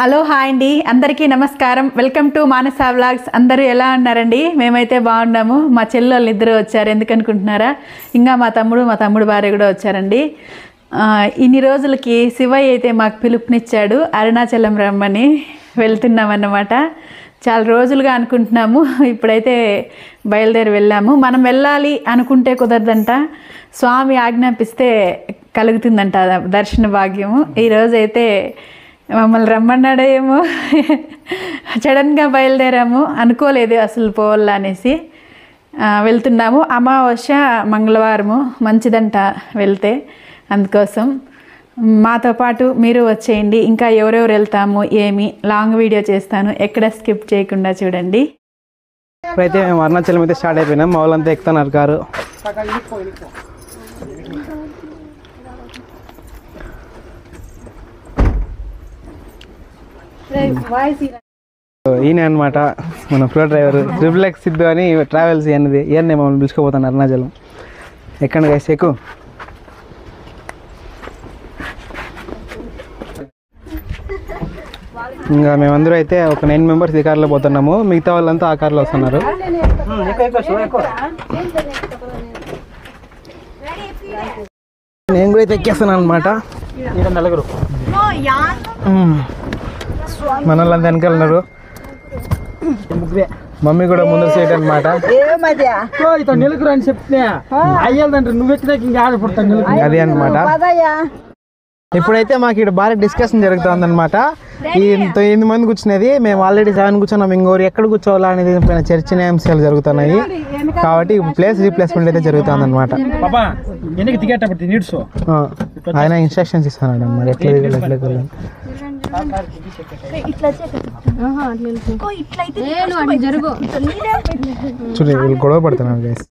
Hello hi అండి, అందరికీ నమస్కారం. Welcome to Manasa vlogs. అందరూ ఎలా ఉన్నారండి? మేమైతే బాగున్నాము. మా చెల్లెళ్ళు ఇద్దరు వచ్చారు. ఎందుకనుకుంటున్నారా? ఇంకా మా తమ్ముడు భార్య కూడా వచ్చారండి. ఇన్ని రోజులకి శివయ్య అయితే మాకు పిలుపునిచ్చాడు, అరుణాచలం రమ్మని. వెళ్తున్నామన్నమాట. చాలా రోజులుగా అనుకుంటున్నాము. ఇప్పుడైతే బయలుదేరి వెళ్ళాము. మనం వెళ్ళాలి అనుకుంటే కుదరదంట, స్వామి ఆజ్ఞాపిస్తే కలుగుతుందంట దర్శన భాగ్యము. ఈరోజైతే మమ్మల్ని రమ్మన్నాడో ఏమో, సడన్గా బయలుదేరాము. అనుకోలేదు అసలు పోవాలా అనేసి. వెళ్తున్నాము. అమావాస్య మంగళవారము మంచిదంట వెళ్తే, అందుకోసం మాతో పాటు మీరు వచ్చేయండి. ఇంకా ఎవరెవరు వెళ్తాము ఏమి లాంగ్ వీడియో చేస్తాను, ఎక్కడ స్కిప్ చేయకుండా చూడండి. ఇప్పుడైతే మేము అరుణాచలం అయితే స్టార్ట్ అయిపోయినాం. మా వాళ్ళంతా ఎక్కుతున్నారు కారు. ఈయన అనమాట మన flow driver triple X Siddhu అని ట్రావెల్స్ అన్నది. ఇవన్నీ మమ్మల్ని పిలుచుకోపోతాను అరుణాచలం. ఎక్కండి గైస్, ఎక్కువ. ఇంకా మేమందరూ అయితే ఒక 9 మెంబర్స్ ఈ కార్లో పోతున్నాము. మిగతా వాళ్ళంతా ఆ కార్లో వస్తున్నారు. నేను కూడా అయితే ఎక్కేస్తున్నాను అనమాట. నలుగురు మన వాళ్ళంతా వెనకాలన్నారు. మమ్మీ కూడా ముందర సీట్ అనమాట. అది అనమాట. ఇప్పుడైతే మాకు ఇక్కడ బాగా డిస్కషన్ జరుగుతుంది అనమాట. ఈ 8 మంది కూర్చునేది, మేము ఆల్రెడీ 7 కూర్చున్నాం. ఇంకోరు ఎక్కడ కూర్చోవాలా అనేది చర్చనీయాంశాలు జరుగుతున్నాయి. కాబట్టి ప్లేస్ రీప్లేస్మెంట్ అయితే జరుగుతుంది అనమాట. ఆయన ఇన్స్ట్రక్షన్స్ ఇస్తున్నాడు అన్నమాట. చూడండి, వీళ్ళు గొడవ పడుతున్నారు గైస్.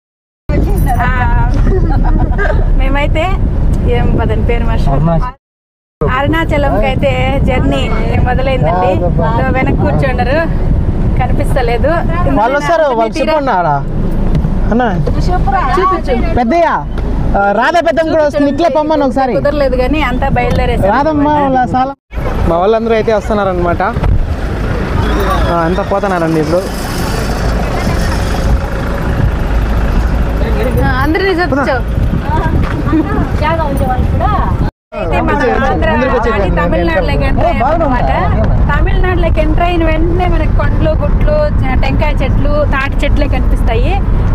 మేమైతే ఏం పదని పేరు అరుణాచలంకి అయితే జర్నీ మొదలైందండి. వెనక్కి కూర్చోండరు, కనిపిస్తలేదు. వాళ్ళు వస్తారు, వాళ్ళు చెప్పండి అన్న. పెద్దయ్య రాధా పెద్దమ్మ కూడా వస్తుంది, ఇట్లే పొమ్మని ఒకసారి. కుదరలేదు కానీ అంతా బయలుదేరేసి రాదమ్మ చాలా. మా వాళ్ళందరూ అయితే వస్తున్నారనమాట. అంతా పోతున్నారండి ఇప్పుడు. అందరినీ చూపించావు. తమిళనాడులోకి ఎంటర్ అయ్యామన్నమాట. తమిళనాడులోకి ఎంటర్ అయిన వెంటనే మనకి కొండలు, గుట్లు, టెంకాయ చెట్లు, తాటి చెట్లే కనిపిస్తాయి.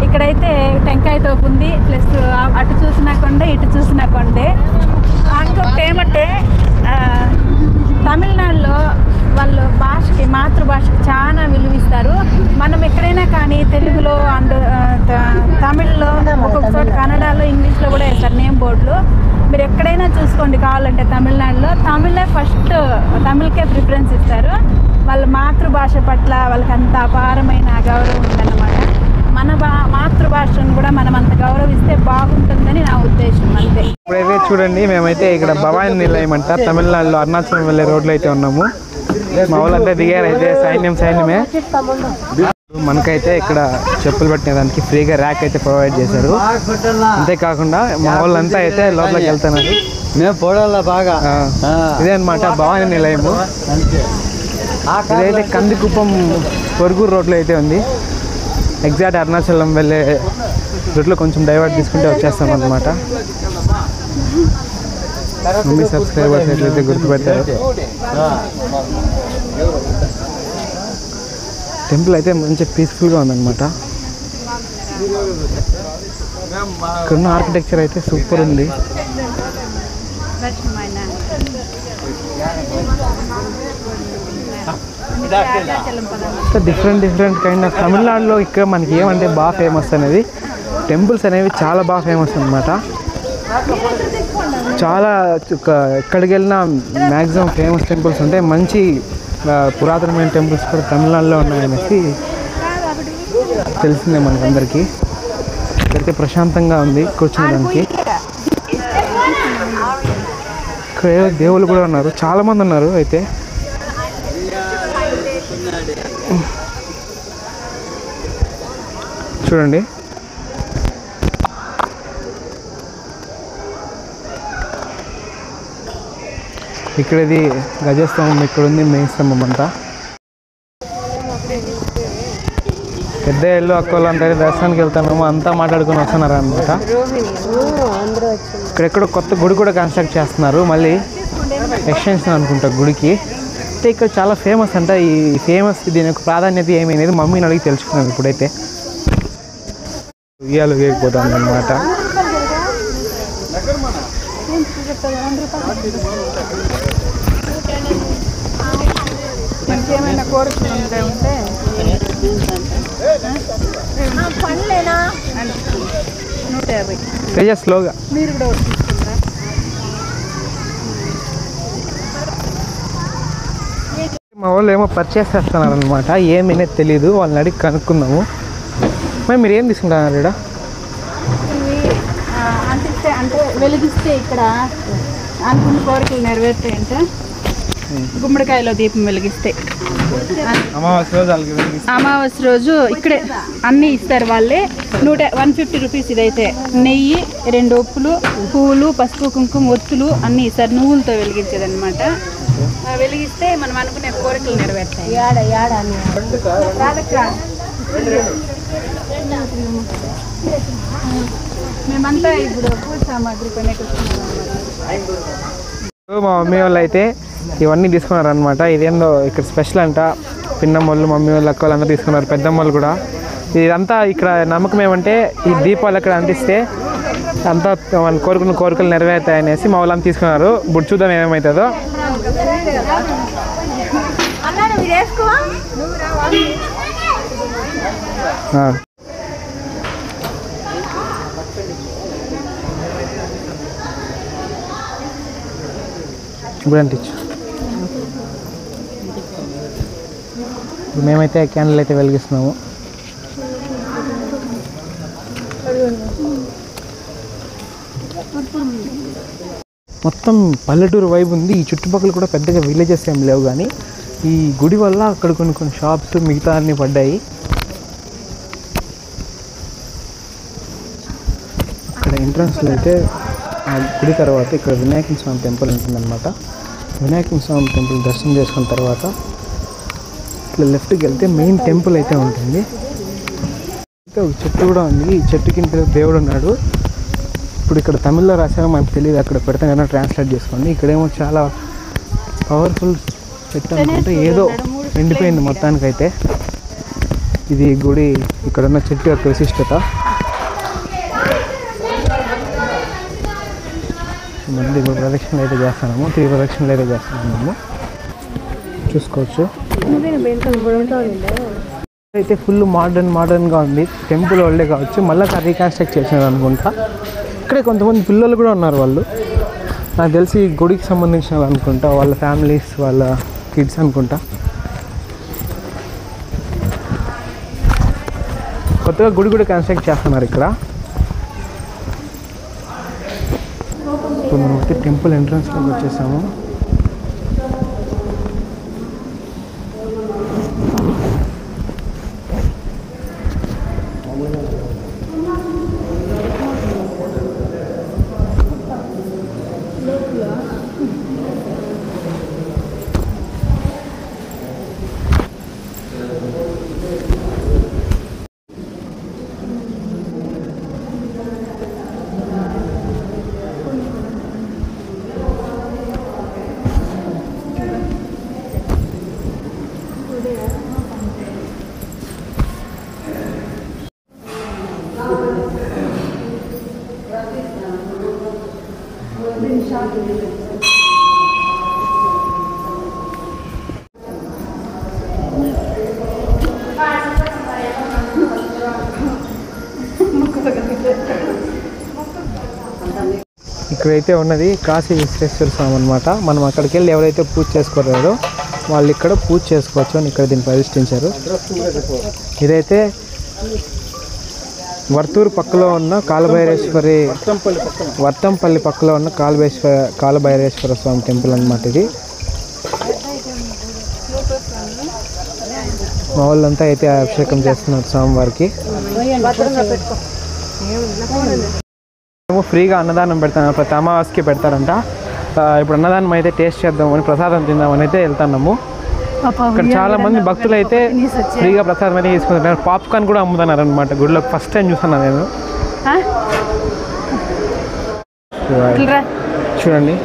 ఇక్కడైతే టెంకాయ తోపు ఉంది, ప్లస్ అటు చూసినా కొండే, ఇటు చూసినా కొండే. ఇంకొకటి ఏమంటే తమిళనాడులో వాళ్ళు భాషకి, మాతృభాషకి చాలా విలువిస్తారు. మనం ఎక్కడైనా కానీ తెలుగులో అండ్ తమిళ్లో, ఒక్కొక్క చోట కన్నడలో, ఇంగ్లీష్లో కూడా వేస్తారు నేమ్ బోర్డులు. మీరు ఎక్కడైనా చూసుకోండి కావాలంటే తమిళనాడులో తమిళే ఫస్ట్, తమిళ్కే ప్రిఫరెన్స్ ఇస్తారు. వాళ్ళ మాతృభాష పట్ల వాళ్ళకి అంత అపారమైన గౌరవం ఉందన్నమాట. మన మాతృభాషను కూడా మనం అంత గౌరవిస్తే బాగుంటుందని నా ఉద్దేశం, అంతే. ఇప్పుడైతే చూడండి, మేమైతే ఇక్కడ భవానీ నిలయం అంట తమిళనాడులో అరుణాచలం వెళ్ళే రోడ్లో అయితే ఉన్నాము. మా వాళ్ళంతా దిగారు. అయితే సైన్యమే. మనకైతే ఇక్కడ చెప్పులు పట్టినదానికి ఫ్రీగా ర్యాక్ అయితే ప్రొవైడ్ చేశారు. అంతేకాకుండా మా వాళ్ళంతా అయితే లోపలికి వెళ్తున్నారు. బాగా ఇదే అనమాట భవానీ నిలయము. ఇదైతే కందికుప్పం పొరుగురు రోడ్లో అయితే ఉంది. ఎగ్జాక్ట్ అరుణాచలం వెళ్ళే రూట్లో కొంచెం డైవర్ట్ తీసుకుంటే వచ్చేస్తాం అనమాట. మమ్మీ సబ్స్క్రైబర్స్ ఎట్లయితే గుర్తుపెట్టారు. టెంపుల్ అయితే మంచి పీస్ఫుల్గా ఉందన్నమాట. ఇక్కడున్న ఆర్కిటెక్చర్ అయితే సూపర్ ఉంది. డిఫరెంట్ కైండ్ ఆఫ్ తమిళనాడులో ఇక్కడ మనకి ఏమంటే బాగా ఫేమస్ అనేది టెంపుల్స్ అనేవి చాలా బాగా ఫేమస్ అనమాట. చాలా ఎక్కడికి వెళ్ళినా మ్యాక్సిమం ఫేమస్ టెంపుల్స్ ఉంటాయి. మంచి పురాతనమైన టెంపుల్స్ కూడా తమిళనాడులో ఉన్నాయనేసి తెలిసిందే మనకందరికీ. ఇక్కడైతే ప్రశాంతంగా ఉంది కూర్చోడానికి. ఇక్కడ దేవుళ్ళు కూడా ఉన్నారు, చాలామంది ఉన్నారు. అయితే చూడండి, ఇక్కడది గజస్తంభం, ఇక్కడ ఉంది మెయిన్ స్తంభం అంతా. పెద్ద ఇల్లు అక్కలు అంతా దర్శనానికి వెళ్తున్నాము, అంతా మాట్లాడుకొని వస్తున్నారు అనమాట. ఇక్కడెక్కడ కొత్త గుడి కూడా కన్స్ట్రక్ట్ చేస్తున్నారు, మళ్ళీ ఎక్స్టెన్షన్ అనుకుంటా గుడికి. అయితే ఇక్కడ చాలా ఫేమస్ అంట. ఈ ఫేమస్ దీని యొక్క ప్రాధాన్యత ఏమైనది మమ్మీని అడిగి తెలుసుకున్నాను. ఇప్పుడైతే ఉయ్యాలు వేయకపోతాను అనమాట. ఇంకేమైనా కోరికలు ఉంటే పండ్లేనా 150 స్లోగా. మీరు కూడా తీసుకుంటారా? మా వాళ్ళు ఏమో పర్చేస్ చేస్తున్నారు అనమాట, ఏమైనా తెలీదు, వాళ్ళని అడిగి కనుక్కుందాము. మరి మీరు ఏం తీసుకుంటున్నారు ఇక్కడ? అంటిస్తే అంటే వెలిగిస్తే ఇక్కడ అనుకున్న కోరికలు నెరవేరుతాయంటే గుమ్మడికాయలో దీపం వెలిగిస్తే అమావాస్య రోజు ఇక్కడే అన్నీ ఇస్తారు వాళ్ళే. 150 రూపీస్ ఇదైతే. నెయ్యి, 2 ఉప్పులు, పువ్వులు, పసుపు, కుంకుమ, ఒత్తులు అన్నీ ఇస్తారు. నువ్వులతో వెలిగించేది అనమాట. వెలిగిస్తే మనం అనుకునే కోరికలు నెరవేరుతాయి. మేమంతా ఇప్పుడు పూజ సామాగ్రి మా మమ్మీ వాళ్ళు అయితే ఇవన్నీ తీసుకున్నారు అనమాట. ఇదేందో ఇక్కడ స్పెషల్ అంట. పిన్నమ్మోళ్ళు, మమ్మీ వాళ్ళు, అక్క వాళ్ళు అందరూ తీసుకున్నారు, పెద్దమ్మోళ్ళు కూడా. ఇదంతా ఇక్కడ నమ్మకం ఏమంటే ఈ దీపాలు అక్కడ అంటిస్తే అంతా మన కోరుకున్న కోరికలు నెరవేరుతాయనేసి మా వాళ్ళంతా తీసుకున్నారు. ఇప్పుడు చూద్దాం ఏమేమవుతుందో. ఇప్పుడు అంటించు. ఇప్పుడు మేమైతే క్యాండిల్ అయితే వెలిగిస్తున్నాము. మొత్తం పల్లెటూరు వైపు ఉంది. ఈ చుట్టుపక్కల కూడా పెద్దగా విలేజెస్ ఏం లేవు, కానీ ఈ గుడి వల్ల అక్కడ కొన్ని షాప్స్ మిగతా అన్నీ పడ్డాయి. అక్కడ ఎంట్రన్స్లో అయితే ఆ గుడి తర్వాత ఇక్కడ వినాయక స్వామి టెంపుల్ ఉంటుందన్నమాట. వినాయక స్వామి టెంపుల్ దర్శనం చేసుకున్న తర్వాత ఇట్లా లెఫ్ట్కి వెళ్తే మెయిన్ టెంపుల్ అయితే ఉంటుంది. అయితే ఒక చెట్టు కూడా ఉంది. ఈ చెట్టు కింద దేవుడు ఉన్నాడు. ఇప్పుడు ఇక్కడ తమిళ్లో రాసామో మనకు తెలియదు, అక్కడ పెడతాం కదా, ట్రాన్స్లేట్ చేసుకోండి. ఇక్కడేమో చాలా పవర్ఫుల్ చెట్టు అనుకుంటే ఏదో ఎండిపోయింది మొత్తానికైతే. ఇది గుడి, ఇక్కడున్న చెట్టు యొక్క విశిష్టత. మళ్ళీ ఇప్పుడు ప్రదక్షిణలు అయితే చేస్తున్నాము, 3 ప్రదక్షిణలు అయితే చేస్తున్నాము, చూసుకోవచ్చు. అయితే ఫుల్ మోడర్న్గా ఉంది. టెంపుల్ వాళ్ళే కావచ్చు, మళ్ళీ రీకన్స్ట్రక్ట్ చేసినారు అనుకుంటా. ఇక్కడే కొంతమంది పిల్లలు కూడా ఉన్నారు. వాళ్ళు నాకు తెలిసి గుడికి సంబంధించిన వాళ్ళు అనుకుంటా, వాళ్ళ ఫ్యామిలీస్, వాళ్ళ కిడ్స్ అనుకుంటా. కొత్తగా గుడి కూడా కన్స్ట్రక్ట్ చేస్తున్నారు ఇక్కడ. ఇప్పుడు మనం అయితే టెంపుల్ ఎంట్రన్స్లోకి వచ్చేసాము. ఇక్కడైతే ఉన్నది కాశీ విశ్వేశ్వర స్వామి అనమాట. మనం అక్కడికి వెళ్ళి ఎవరైతే పూజ చేసుకోలేదో వాళ్ళు ఇక్కడ పూజ చేసుకోవచ్చు అని ఇక్కడ దీన్ని ప్రతిష్ఠించారు. ఇదైతే వర్తూరు పక్కలో ఉన్న కాలభైరేశ్వరి, వర్తంపల్లి పక్కలో ఉన్న కాలభైరేశ్వర స్వామి టెంపుల్ అన్నమాట. ఇది మా వాళ్ళంతా అయితే అభిషేకం చేస్తున్నారు స్వామివారికి. ఫ్రీగా అన్నదానం పెడతారు, ప్రతి అమావాస్యకి పెడతారంట. ఇప్పుడు అన్నదానం అయితే టేస్ట్ చేద్దామని, ప్రసాదం తిందామని అయితే వెళ్తున్నాము. ఇక్కడ చాలా మంది భక్తులు అయితే ఫ్రీగా ప్రసాదం అయితే తీసుకుంటున్నారు. పాప్కార్న్ కూడా అమ్ముతున్నారు అనమాట గుడిలో. ఫస్ట్ టైం చూసాను నేను. చూడండి,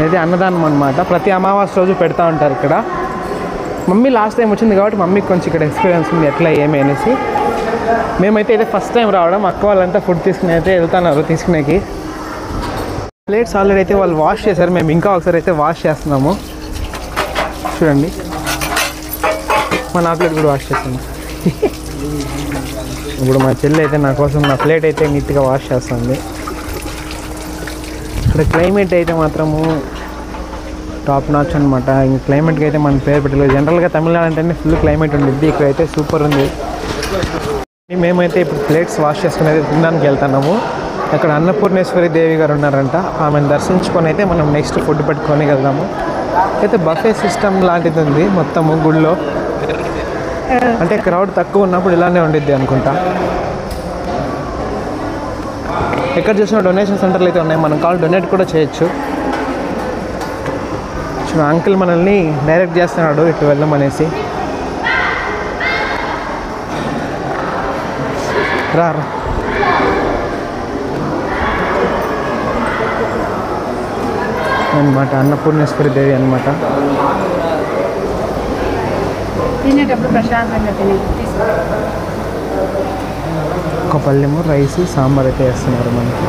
ఇది అన్నదానం అనమాట. ప్రతి అమావాస్య రోజు పెడతా ఉంటారు ఇక్కడ. మమ్మీ లాస్ట్ టైం వచ్చింది కాబట్టి మమ్మీకి కొంచెం ఇక్కడ ఎక్స్పీరియన్స్ ఉంది ఎట్లా ఏమి అనేసి. మేమైతే ఇదే ఫస్ట్ టైం రావడం. అక్క వాళ్ళంతా ఫుడ్ తీసుకుని అయితే వెళ్తున్నారు తీసుకునేకి. ప్లేట్స్ ఆల్రెడీ అయితే వాళ్ళు వాష్ చేశారు. మేము ఇంకా ఒకసారి అయితే వాష్ చేస్తున్నాము. చూడండి, నా ప్లేట్ కూడా వాష్ చేస్తున్నాం. ఇప్పుడు మా చెల్లి అయితే నా కోసం నా ప్లేట్ అయితే నీట్గా వాష్ చేస్తుంది. ఇక్కడ క్లైమేట్ అయితే మాత్రము టాప్ నాచ్ అనమాట. ఇంక క్లైమేట్కి అయితే మన పేరు పెట్టలేదు. జనరల్గా తమిళనాడు అంటేనే ఫుల్ క్లైమేట్ ఉండిద్ది. ఇక్కడైతే సూపర్ ఉంది. మేమైతే ఇప్పుడు ప్లేట్స్ వాష్ చేసుకునేది తినడానికి వెళ్తున్నాము. అక్కడ అన్నపూర్ణేశ్వరి దేవి గారు ఉన్నారంట. ఆమెను దర్శించుకొని అయితే మనం నెక్స్ట్ ఫుడ్ పెట్టుకొని వెళ్దాము. అయితే బఫే సిస్టమ్ లాంటిది ఉంది మొత్తము గుడిలో. అంటే క్రౌడ్ తక్కువ ఉన్నప్పుడు ఇలానే ఉండిద్ది అనుకుంటా. ఎక్కడ చూసినా డొనేషన్ సెంటర్లు అయితే ఉన్నాయి. మనం కాల్ డొనేట్ కూడా చేయొచ్చు. అంకుల్ మనల్ని డైరెక్ట్ చేస్తున్నాడు ఇటు వెళ్ళమనేసి. రా అనమాట, అన్నపూర్ణేశ్వరి దేవి అనమాట. తినేటప్పుడు ప్రశాంతంగా ఒక పళ్ళెము రైస్ సాంబార్ అయితే వేస్తున్నారు మనకి.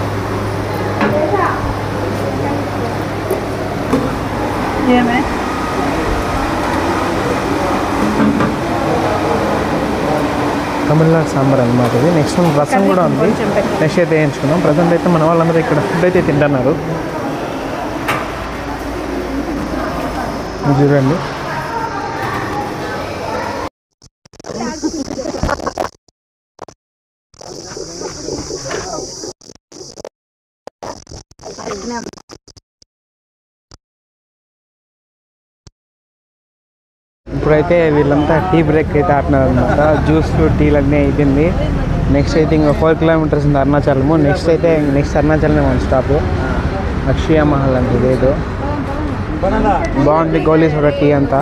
తమిళనాడు సాంబార్ అనమాట ఇది. నెక్స్ట్ రసం కూడా ఉంది. నెక్స్ట్ అయితే వేయించుకున్నాం. ప్రజెంట్ అయితే మన వాళ్ళందరూ ఇక్కడ ఫుడ్ అయితే తింటున్నారు. చూడండి, ఇప్పుడైతే వీళ్ళంతా టీ బ్రేక్ అయితే ఆడినారు అనమాట. జ్యూస్లు టీలు అన్నీ అయిపోయింది. నెక్స్ట్ అయితే ఇంకా 4 కిలోమీటర్స్ ఉంది అరుణాచలము. నెక్స్ట్ అరుణాచలమే మన స్టాప్. అక్షయ మహల్ అంటే ఇదేదో బాగుంది. గోలీ సోడా టీ అంతా.